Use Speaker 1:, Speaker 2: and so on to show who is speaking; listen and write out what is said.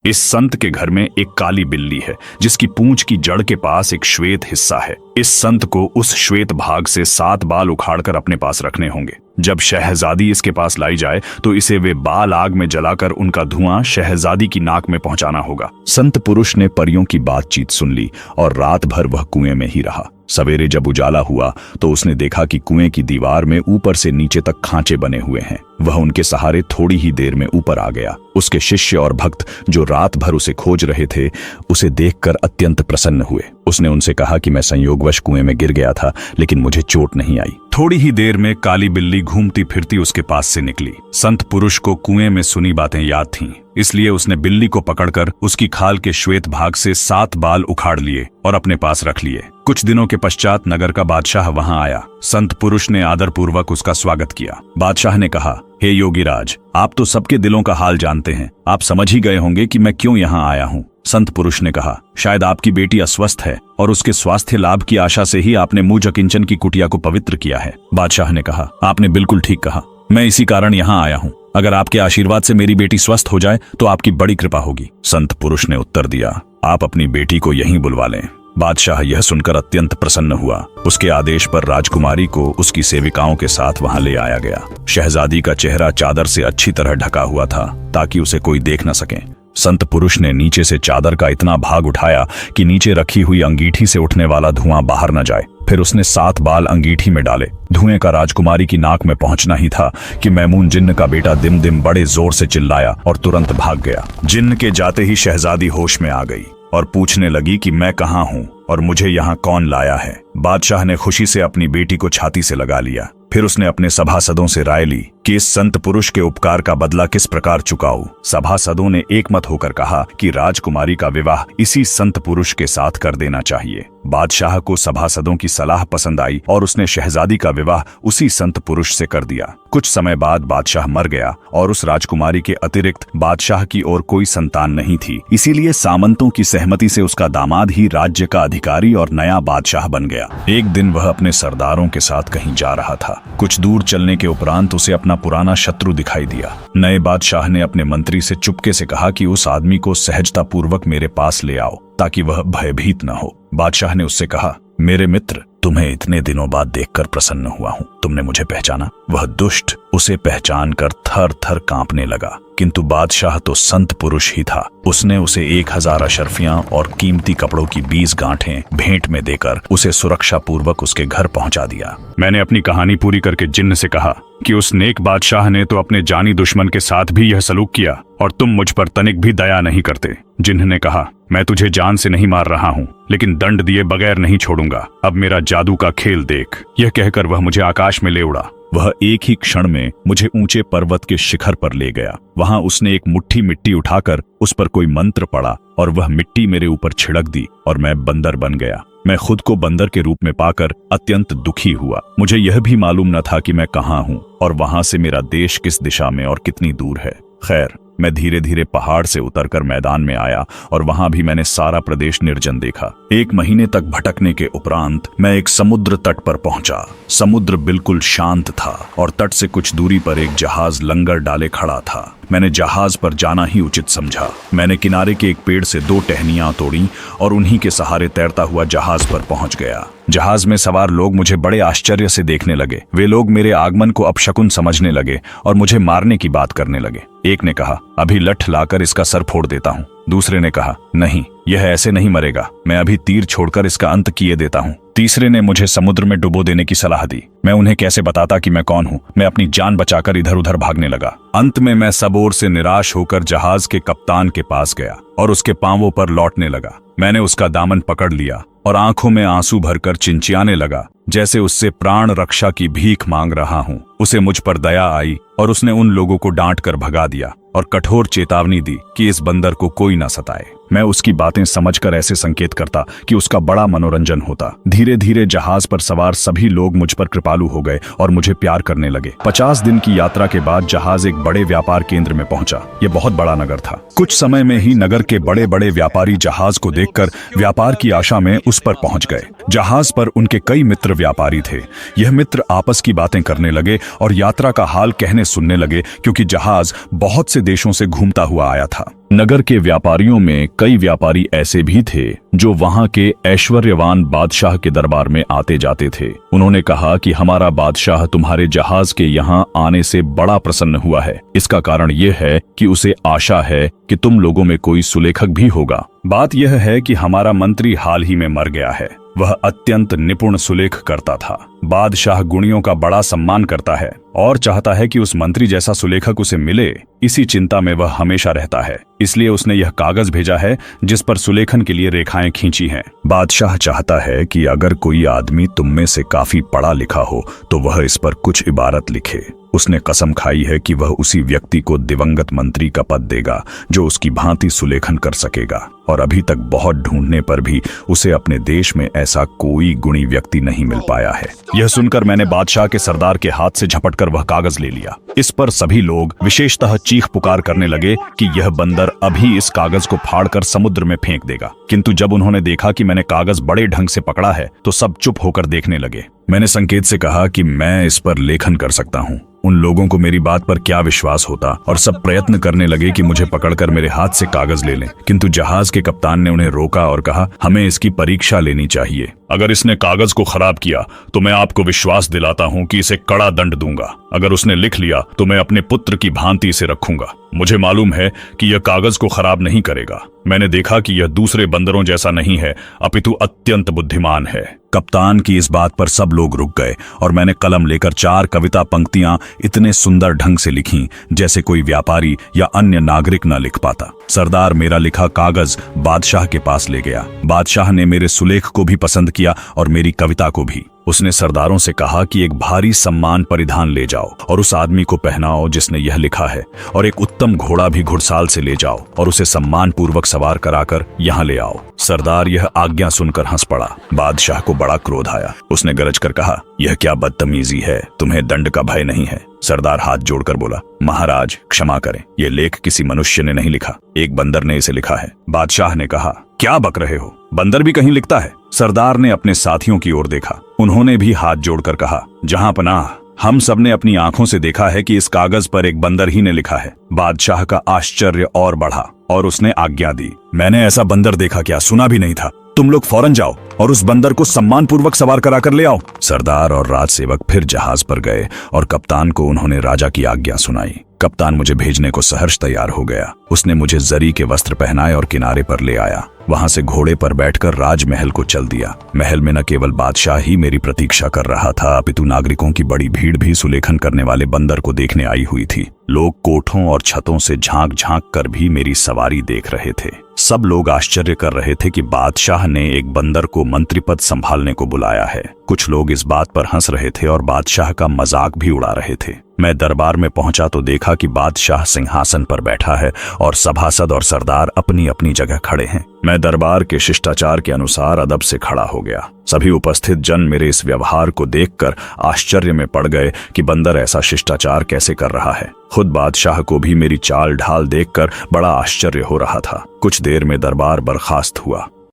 Speaker 1: इस संत के घर में एक काली बिल्ली है जिसकी पूंछ की जड़ के पास एक श्वेत हिस्सा है। इस संत को उस श्वेत भाग से 7 बाल उखाड़कर अपने पास रखने होंगे। जब शहजादी इसके पास लाई जाए तो इसे वे बाल आग में जलाकर उनका धुआं शहजादी की नाक में पहुंचाना होगा। संत पुरुष ने परियों की बातचीत सुन ली और रात भर वह कुएं में ही रहा। सवेरे जब उजाला हुआ तो उसने देखा कि कुएं की दीवार में ऊपर से नीचे तक खांचे बने हुए हैं। वह उनके सहारे थोड़ी ही देर में ऊपर आ गया। उसके शिष्य और भक्त जो रात भर उसे खोज रहे थे, उसे देखकर अत्यंत प्रसन्न हुए। उसने उनसे कहा कि मैं संयोगवश कुएं में गिर गया था, लेकिन मुझे चोट नहीं आई। थोड़ी ही देर में काली बिल्ली घूमती फिरती उसके पास से निकली। संत पुरुष को कुएं में सुनी बातें याद थीं, इसलिए उसने बिल्ली को पकड़कर उसकी खाल के श्वेत भाग से 7 बाल उखाड़ लिए और अपने पास रख लिए। कुछ दिनों के पश्चात नगर का बादशाह वहां आया। संत पुरुष ने आदरपूर्वक उसका स्वागत किया। बादशाह ने कहा, हे योगीराज, आप तो सबके दिलों का हाल जानते हैं। आप समझ ही गए होंगे कि मैं क्यों यहाँ आया हूँ। संत पुरुष ने कहा, शायद आपकी बेटी अस्वस्थ है और उसके स्वास्थ्य लाभ की आशा से ही आपने मुझ अकिंचन की कुटिया को पवित्र किया है। बादशाह ने कहा, आपने बिल्कुल ठीक कहा। मैं इसी कारण यहाँ आया हूँ। अगर आपके आशीर्वाद से मेरी बेटी स्वस्थ हो जाए तो आपकी बड़ी कृपा होगी। संत पुरुष ने उत्तर दिया, आप अपनी बेटी को यहीं बुलवा लें। बादशाह यह सुनकर अत्यंत प्रसन्न हुआ। उसके आदेश पर राजकुमारी को उसकी सेविकाओं के साथ वहां ले आया गया। शहजादी का चेहरा चादर से अच्छी तरह ढका हुआ था ताकि उसे कोई देख न सके। संत पुरुष ने नीचे से चादर का इतना भाग उठाया कि नीचे रखी हुई अंगीठी से उठने वाला धुआं बाहर न जाए। फिर उसने 7 बाल अंगीठी में डाले। धुएं का राजकुमारी की नाक में पहुंचना ही था कि मैमून जिन्न का बेटा दिम दिम बड़े जोर से चिल्लाया और तुरंत भाग गया। जिन्न के जाते ही शहजादी होश में आ गई और पूछने लगी कि मैं कहाँ हूँ और मुझे यहाँ कौन लाया है। बादशाह ने खुशी से अपनी बेटी को छाती से लगा लिया। फिर उसने अपने सभासदों से राय ली कि इस संत पुरुष के उपकार का बदला किस प्रकार चुकाऊं। सभासदों ने एकमत होकर कहा कि राजकुमारी का विवाह इसी संत पुरुष के साथ कर देना चाहिए। बादशाह को सभासदों की सलाह पसंद आई और उसने शहजादी का विवाह उसी संत पुरुष से कर दिया। कुछ समय बाद बादशाह मर गया और उस राजकुमारी के अतिरिक्त बादशाह की और कोई संतान नहीं थी। इसीलिए सामंतों की सहमति से उसका दामाद ही राज्य का अधिकारी और नया बादशाह बन गया। एक दिन वह अपने सरदारों के साथ कहीं जा रहा था। कुछ दूर चलने के उपरांत उसे अपना पुराना शत्रु दिखाई दिया। नए बादशाह ने अपने मंत्री से चुपके से कहा कि उस आदमी को सहजतापूर्वक मेरे पास ले आओ ताकि वह भयभीत न हो। बादशाह ने उससे कहा, मेरे मित्र, तुम्हें इतने दिनों बाद देखकर प्रसन्न हुआ हूँ। तुमने मुझे पहचाना? वह दुष्ट उसे पहचान कर थर थर कांपने लगा, किंतु बादशाह तो संत पुरुष ही था। उसने उसे 1000 अशर्फियां और कीमती कपड़ों की 20 गांठें भेंट में देकर उसे सुरक्षा पूर्वक उसके घर पहुंचा दिया। मैंने अपनी कहानी पूरी करके जिन्न से कहा कि उस नेक बादशाह ने तो अपने जानी दुश्मन के साथ भी यह सलूक किया और तुम मुझ पर तनिक भी दया नहीं करते। जिन्न ने कहा, मैं तुझे जान से नहीं मार रहा हूँ, लेकिन दंड दिए बगैर नहीं छोड़ूंगा। अब मेरा जादू का खेल देख। यह कहकर वह मुझे आकाश में ले उड़ा। वह एक ही क्षण में मुझे ऊंचे पर्वत के शिखर पर ले गया। वहां उसने एक मुट्ठी मिट्टी उठाकर उस पर कोई मंत्र पढ़ा और वह मिट्टी मेरे ऊपर छिड़क दी और मैं बंदर बन गया। मैं खुद को बंदर के रूप में पाकर अत्यंत दुखी हुआ। मुझे यह भी मालूम न था कि मैं कहाँ हूँ और वहां से मेरा देश किस दिशा में और कितनी दूर है। खैर, मैं धीरे धीरे पहाड़ से उतरकर मैदान में आया और वहां भी मैंने सारा प्रदेश निर्जन देखा। 1 महीने तक भटकने के उपरांत मैं एक समुद्र तट पर पहुंचा। समुद्र बिल्कुल शांत था और तट से कुछ दूरी पर एक जहाज लंगर डाले खड़ा था। मैंने जहाज पर जाना ही उचित समझा। मैंने किनारे के एक पेड़ से 2 टहनियां तोड़ी और उन्हीं के सहारे तैरता हुआ जहाज पर पहुंच गया। जहाज में सवार लोग मुझे बड़े आश्चर्य से देखने लगे। वे लोग मेरे आगमन को अपशकुन समझने लगे और मुझे मारने की बात करने लगे। एक ने कहा, अभी लठ लाकर इसका सर फोड़ देता हूँ। दूसरे ने कहा, नहीं, यह ऐसे नहीं मरेगा, मैं अभी तीर छोड़कर इसका अंत किए देता हूँ। तीसरे ने मुझे समुद्र में डुबो देने की सलाह दी। मैं उन्हें कैसे बताता कि मैं कौन हूँ। मैं अपनी जान बचाकर इधर उधर भागने लगा। अंत में मैं सब ओर से निराश होकर जहाज के कप्तान के पास गया और उसके पांवों पर लौटने लगा। मैंने उसका दामन पकड़ लिया और आंखों में आंसू भरकर चिंचियाने लगा, जैसे उससे प्राण रक्षा की भीख मांग रहा हूँ। उसे मुझ पर दया आई और उसने उन लोगों को डांट कर भगा दिया और कठोर चेतावनी दी कि इस बंदर को कोई न सताए। मैं उसकी बातें समझकर ऐसे संकेत करता कि उसका बड़ा मनोरंजन होता। धीरे धीरे जहाज पर सवार सभी लोग मुझ पर कृपालु हो गए और मुझे प्यार करने लगे। 50 दिन की यात्रा के बाद जहाज एक बड़े व्यापार केंद्र में पहुंचा। यह बहुत बड़ा नगर था। कुछ समय में ही नगर के बड़े बड़े व्यापारी जहाज को देखकर व्यापार की आशा में उस पर पहुंच गए। जहाज पर उनके कई मित्र व्यापारी थे। यह मित्र आपस की बातें करने लगे और यात्रा का हाल कहने सुनने लगे, क्योंकि जहाज बहुत से देशों से घूमता हुआ आया था। नगर के व्यापारियों में कई व्यापारी ऐसे भी थे जो वहां के ऐश्वर्यवान बादशाह के दरबार में आते जाते थे। उन्होंने कहा कि हमारा बादशाह तुम्हारे जहाज के यहाँ आने से बड़ा प्रसन्न हुआ है। इसका कारण यह है कि उसे आशा है कि तुम लोगों में कोई सुलेखक भी होगा। बात यह है कि हमारा मंत्री हाल ही में मर गया है। वह अत्यंत निपुण सुलेख करता था। बादशाह गुणियों का बड़ा सम्मान करता है और चाहता है कि उस मंत्री जैसा सुलेखक उसे मिले। इसी चिंता में वह हमेशा रहता है। इसलिए उसने यह कागज भेजा है जिस पर सुलेखन के लिए रेखाएं खींची हैं। बादशाह चाहता है कि अगर कोई आदमी तुम में से काफी पढ़ा लिखा हो तो वह इस पर कुछ इबारत लिखे। उसने कसम खाई है कि वह उसी व्यक्ति को दिवंगत मंत्री का पद देगा जो उसकी भांति सुलेखन कर सकेगा, और अभी तक बहुत ढूंढने पर भी उसे अपने देश में ऐसा कोई गुणी व्यक्ति नहीं मिल पाया है। यह सुनकर मैंने बादशाह के सरदार के हाथ से झपटकर वह कागज ले लिया। इस पर सभी लोग विशेषतः चीख पुकार करने लगे कि यह बंदर अभी इस कागज को फाड़कर समुद्र में फेंक देगा। किंतु जब उन्होंने देखा कि मैंने कागज बड़े ढंग से पकड़ा है तो सब चुप होकर देखने लगे। मैंने संकेत से कहा कि मैं इस पर लेखन कर सकता हूँ। उन लोगों को मेरी बात पर क्या विश्वास होता, और सब प्रयत्न करने लगे कि मुझे पकड़कर मेरे हाथ से कागज ले लें। किंतु जहाज के कप्तान ने उन्हें रोका और कहा, हमें इसकी परीक्षा लेनी चाहिए। अगर इसने कागज को खराब किया तो मैं आपको विश्वास दिलाता हूँ कि इसे कड़ा दंड दूंगा। अगर उसने लिख लिया तो मैं अपने पुत्र की भांति इसे रखूंगा। मुझे मालूम है कि यह कागज को खराब नहीं करेगा। मैंने देखा कि यह दूसरे बंदरों जैसा नहीं है, अपितु अत्यंत बुद्धिमान है। कप्तान की इस बात पर सब लोग रुक गए और मैंने कलम लेकर 4 कविता पंक्तियां इतने सुंदर ढंग से लिखीं जैसे कोई व्यापारी या अन्य नागरिक न लिख पाता। सरदार मेरा लिखा कागज बादशाह के पास ले गया। बादशाह ने मेरे सुलेख को भी पसंद किया और मेरी कविता को भी। उसने सरदारों से कहा कि एक भारी सम्मान परिधान ले जाओ और उस आदमी को पहनाओ जिसने यह लिखा है, और एक उत्तम घोड़ा भी घुड़साल से ले जाओ और उसे सम्मान पूर्वक सवार कराकर यहाँ ले आओ। सरदार यह आज्ञा सुनकर हंस पड़ा। बादशाह को बड़ा क्रोध आया। उसने गरज कर कहा, यह क्या बदतमीजी है, तुम्हें दंड का भय नहीं है। सरदार हाथ जोड़कर बोला, महाराज क्षमा करें, यह लेख किसी मनुष्य ने नहीं लिखा, एक बंदर ने इसे लिखा है। बादशाह ने कहा, क्या बक रहे हो, बंदर भी कहीं लिखता है? सरदार ने अपने साथियों की ओर देखा। उन्होंने भी हाथ जोड़कर कहा, जहां पनाह, हम सब ने अपनी आंखों से देखा है कि इस कागज पर एक बंदर ही ने लिखा है। बादशाह का आश्चर्य और बढ़ा और उसने आज्ञा दी, मैंने ऐसा बंदर देखा क्या, सुना भी नहीं था। तुम लोग फौरन जाओ और उस बंदर को सम्मान पूर्वक सवार कराकर ले आओ। सरदार और राजसेवक फिर जहाज पर गए और कप्तान को उन्होंने राजा की आज्ञा सुनाई। कप्तान मुझे भेजने को सहर्ष तैयार हो गया। उसने मुझे जरी के वस्त्र पहनाए और किनारे पर ले आया। वहां से घोड़े पर बैठकर राजमहल को चल दिया। महल में न केवल बादशाह ही मेरी प्रतीक्षा कर रहा था, अपितु नागरिकों की बड़ी भीड़ भी सुलेखन करने वाले बंदर को देखने आई हुई थी। लोग कोठों और छतों से झांक झांक कर भी मेरी सवारी देख रहे थे। सब लोग आश्चर्य कर रहे थे कि बादशाह ने एक बंदर को मंत्री पद संभालने को बुलाया है। कुछ लोग इस बात पर हंस रहे थे और बादशाह का मजाक भी उड़ा रहे थे। मैं दरबार में पहुंचा तो देखा कि बादशाह सिंहासन पर बैठा है और सभासद और सरदार अपनी अपनी जगह खड़े हैं। मैं दरबार के शिष्टाचार के अनुसार अदब से खड़ा हो गया। सभी उपस्थित जन मेरे इस व्यवहार को देखकर आश्चर्य में पड़ गए कि बंदर ऐसा शिष्टाचार कैसे कर रहा है। खुद बादशाह को भी मेरी चाल ढाल देखकर बड़ा आश्चर्य हो रहा था। कुछ देर में दरबार बर्खास्त हुआ।